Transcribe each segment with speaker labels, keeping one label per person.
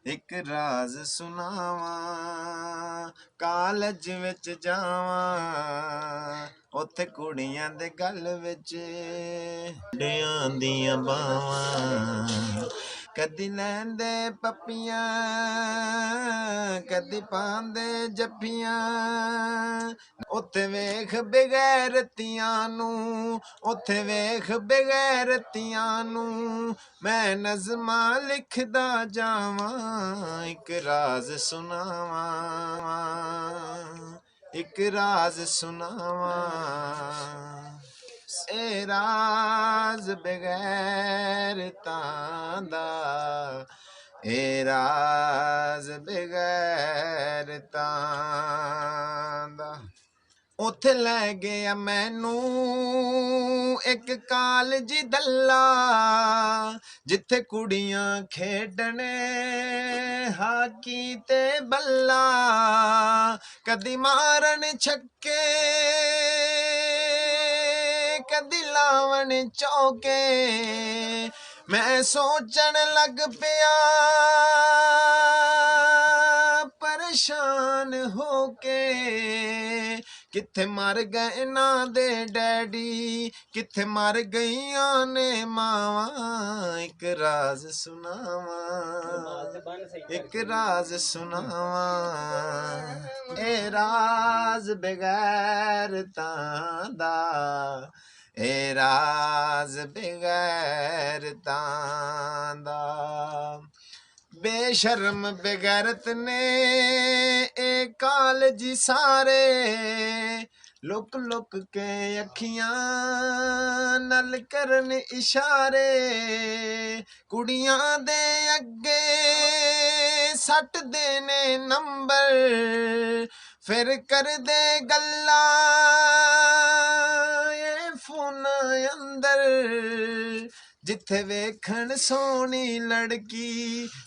Speaker 1: एक राज सुनावा कालज विच जावा उत्थे कुड़ियां दे गल विच मुंडियां दियां बावां कदी लैंदे पप्पियां कदी पांदे जप्पियां उत्थे वेख बेगैरतियां नू उत्थे वेख बेगैरतियां नू मैं नज़मां लिखदा जावां एक राज सुनावा एक राज सुनावा ए राज बेगैरतां दा ए राज बेगैरतां दा उत्थे लै गया मैनू एक कालजी दल्ला जिथे कुड़ियां खेडने हाकी ते बल्ला कदी मारन छक्के कदी लावन चौके मैं सोचन लग पिया परेशान होके किथे मर गए ना दे डैडी किथे मर गईया ने मावा एक राज सुनावा एक राज सुनावा ए राज बेगैरतां दा ए राज बेगैरतां दा बेशर्म बेगैरत ने ए कालजी सारे लुक लुक के अखियां नल करन इशारे कुड़ियां दे अगे सट देने नंबर फिर कर दे गल्ला ये फोन अंदर जिथे वेखण सोहनी लड़की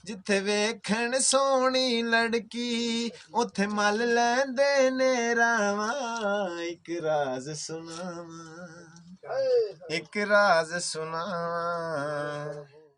Speaker 1: जिथे वेखण सोहनी लड़की उथे मल लैंदे ने रावा एक राज सुनावा एक राज सुनावा